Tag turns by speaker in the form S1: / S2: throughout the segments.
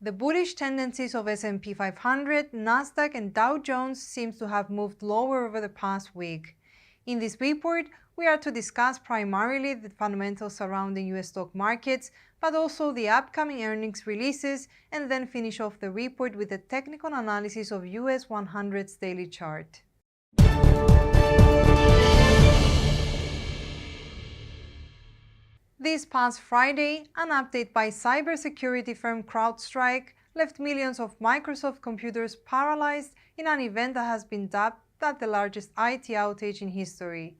S1: The bullish tendencies of S&P 500, Nasdaq and Dow Jones seems to have moved lower over the past week. In this report, we are to discuss primarily the fundamentals surrounding US stock markets, but also the upcoming earnings releases, and then finish off the report with a technical analysis of US 100's daily chart. This past Friday, an update by cybersecurity firm CrowdStrike left millions of Microsoft computers paralyzed in an event that has been dubbed as the largest IT outage in history.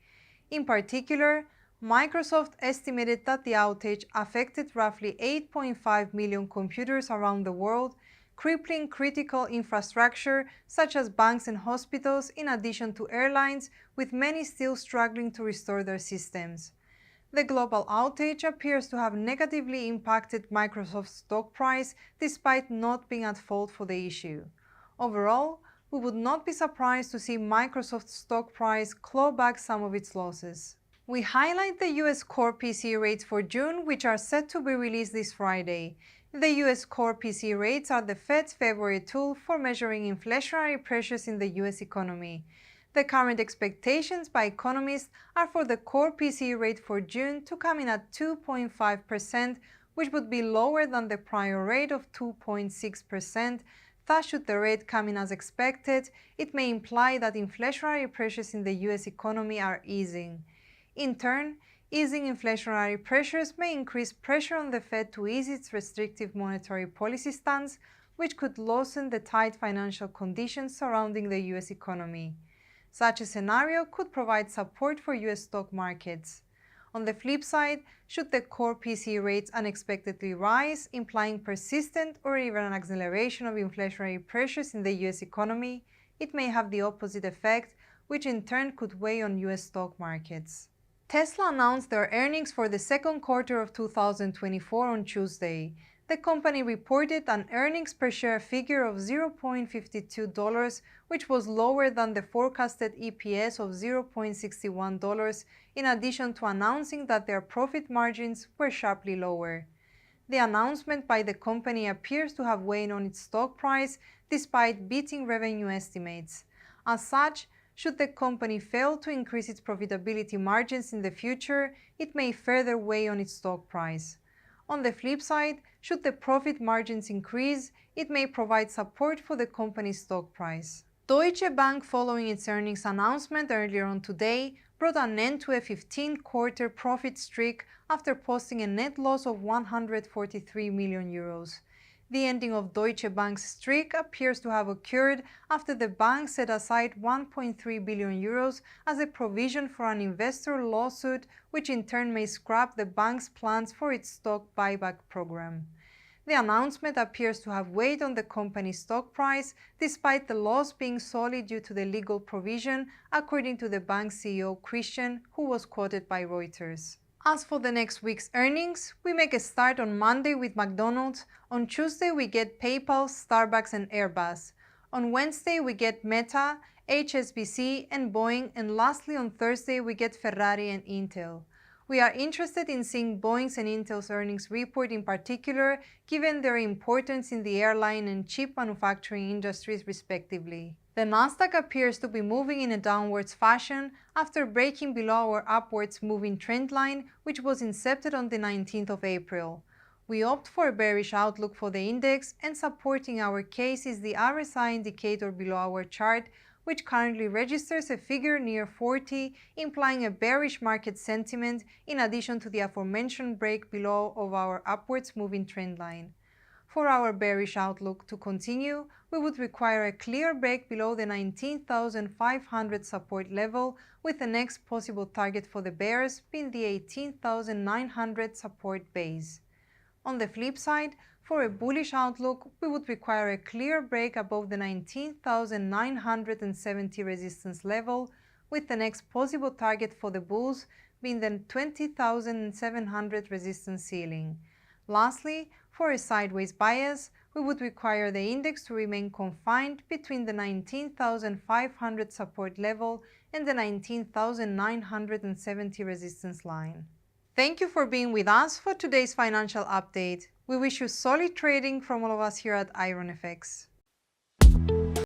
S1: In particular, Microsoft estimated that the outage affected roughly 8.5 million computers around the world, crippling critical infrastructure such as banks and hospitals, in addition to airlines, with many still struggling to restore their systems. The global outage appears to have negatively impacted Microsoft's stock price despite not being at fault for the issue. Overall, we would not be surprised to see Microsoft's stock price claw back some of its losses. We highlight the US core PCE rates for June, which are set to be released this Friday. The US core PCE rates are the Fed's February tool for measuring inflationary pressures in the US economy. The current expectations by economists are for the core PCE rate for June to come in at 2.5%, which would be lower than the prior rate of 2.6%. Thus, should the rate come in as expected, it may imply that inflationary pressures in the US economy are easing. In turn, easing inflationary pressures may increase pressure on the Fed to ease its restrictive monetary policy stance, which could loosen the tight financial conditions surrounding the US economy. Such a scenario could provide support for US stock markets. On the flip side, should the core PCE rates unexpectedly rise, implying persistent or even an acceleration of inflationary pressures in the US economy, it may have the opposite effect, which in turn could weigh on US stock markets. Tesla announced their earnings for the second quarter of 2024 on Tuesday. The company reported an earnings per share figure of $0.52, which was lower than the forecasted EPS of $0.61, in addition to announcing that their profit margins were sharply lower. The announcement by the company appears to have weighed on its stock price despite beating revenue estimates. As such, should the company fail to increase its profitability margins in the future, it may further weigh on its stock price. On the flip side, should the profit margins increase, it may provide support for the company's stock price. Deutsche Bank, following its earnings announcement earlier on today, brought an end to a 15-quarter profit streak after posting a net loss of 143 million euros. The ending of Deutsche Bank's streak appears to have occurred after the bank set aside 1.3 billion euros as a provision for an investor lawsuit, which in turn may scrap the bank's plans for its stock buyback program. The announcement appears to have weighed on the company's stock price, despite the loss being solely due to the legal provision, according to the bank's CEO Christian, who was quoted by Reuters. As for the next week's earnings, we make a start on Monday with McDonald's. On Tuesday, we get PayPal, Starbucks and Airbus. On Wednesday, we get Meta, HSBC and Boeing. And lastly, on Thursday, we get Ferrari and Intel. We are interested in seeing Boeing's and Intel's earnings report in particular, given their importance in the airline and chip manufacturing industries respectively. The Nasdaq appears to be moving in a downwards fashion after breaking below our upwards moving trend line, which was incepted on the 19th of April. We opt for a bearish outlook for the index, and supporting our case is the RSI indicator below our chart, which currently registers a figure near 40, implying a bearish market sentiment in addition to the aforementioned break below of our upwards moving trend line. For our bearish outlook to continue, we would require a clear break below the 19,500 support level, with the next possible target for the bears being the 18,900 support base. On the flip side, for a bullish outlook, we would require a clear break above the 19,970 resistance level, with the next possible target for the bulls being the 20,700 resistance ceiling. Lastly, for a sideways bias, we would require the index to remain confined between the 19,500 support level and the 19,970 resistance line. Thank you for being with us for today's financial update. We wish you solid trading from all of us here at IronFX.